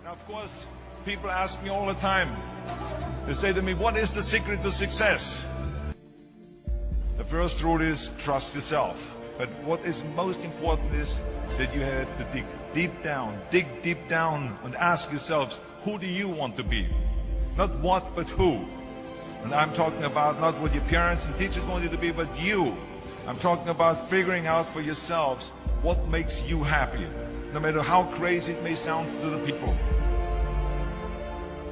Now, of course, people ask me all the time, they say to me, what is the secret to success? The first rule is trust yourself. But what is most important is that you have to dig deep down and ask yourselves, who do you want to be? Not what, but who. And I'm talking about not what your parents and teachers want you to be, but you. I'm talking about figuring out for yourselves what makes you happy, no matter how crazy it may sound to the people.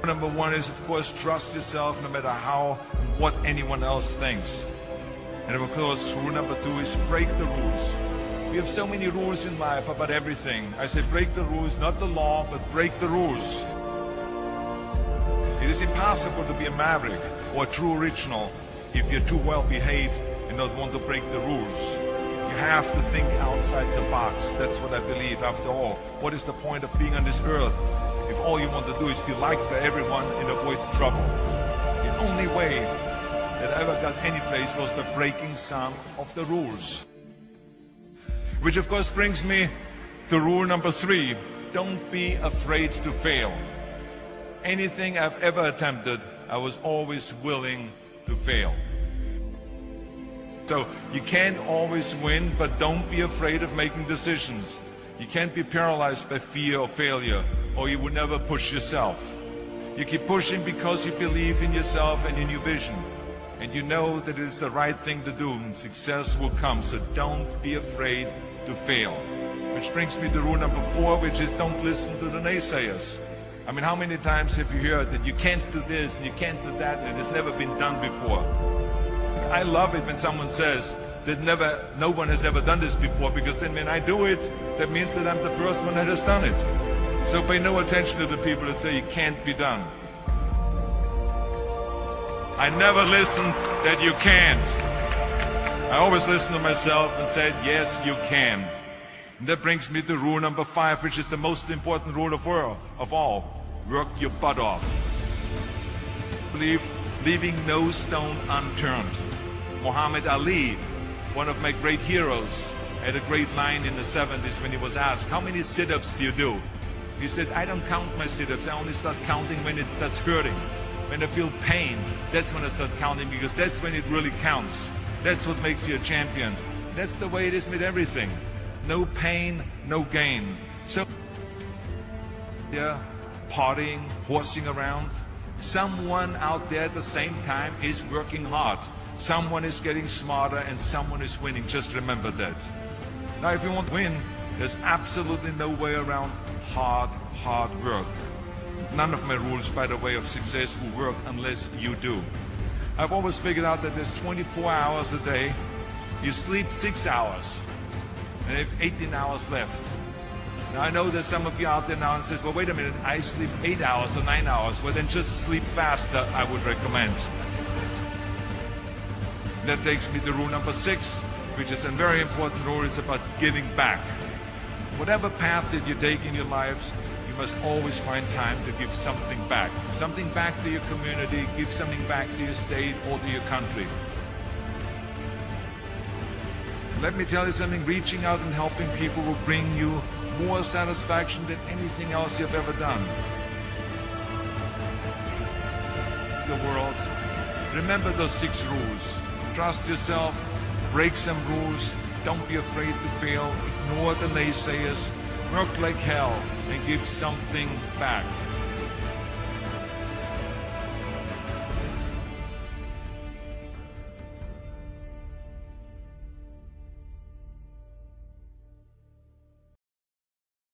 Number one is, of course, trust yourself no matter how and what anyone else thinks. And of course, rule number two is break the rules. We have so many rules in life about everything. I say break the rules, not the law, but break the rules. It is impossible to be a maverick or a true original if you're too well behaved and not want to break the rules. You have to think outside the box. That's what I believe. After all, what is the point of being on this earth if all you want to do is be liked by everyone and avoid trouble? The only way that I ever got any place was by breaking some of the rules. Which of course brings me to rule number three. Don't be afraid to fail. Anything I've ever attempted, I was always willing to fail. So you can't always win, but don't be afraid of making decisions. You can't be paralyzed by fear of failure, or you will never push yourself. You keep pushing because you believe in yourself and in your vision. And you know that it is the right thing to do, and success will come. So don't be afraid to fail. Which brings me to rule number four, which is don't listen to the naysayers. I mean, how many times have you heard that you can't do this and you can't do that and it's never been done before? I love it when someone says that no one has ever done this before, because then when I do it, that means that I'm the first one that has done it. So pay no attention to the people that say it can't be done. I never listen that you can't. I always listen to myself and said, yes, you can. And that brings me to rule number five, which is the most important rule of all. Work your butt off. Leaving no stone unturned. Muhammad Ali, one of my great heroes, had a great line in the 70s when he was asked, how many sit-ups do you do? He said, I don't count my sit-ups. I only start counting when it starts hurting. When I feel pain, that's when I start counting, because that's when it really counts. That's what makes you a champion. That's the way it is with everything. No pain, no gain. So, yeah, partying, horsing around. Someone out there at the same time is working hard. Someone is getting smarter and someone is winning. Just remember that. Now, if you want to win, there's absolutely no way around hard work. None of my rules, by the way, of success will work unless you do. I've always figured out that there's 24 hours a day. You sleep 6 hours, and you have 18 hours left. Now, I know there's some of you out there now and says, well, wait a minute, I sleep 8 hours or 9 hours. Well, then just sleep faster, I would recommend. That takes me to rule number 6, which is a very important rule. It's about giving back. Whatever path that you take in your lives, you must always find time to give something back. Something back to your community, give something back to your state or to your country. Let me tell you something, reaching out and helping people will bring you more satisfaction than anything else you've ever done. The world. Remember those 6 rules. Trust yourself, break some rules, don't be afraid to fail, ignore the naysayers, work like hell, and give something back.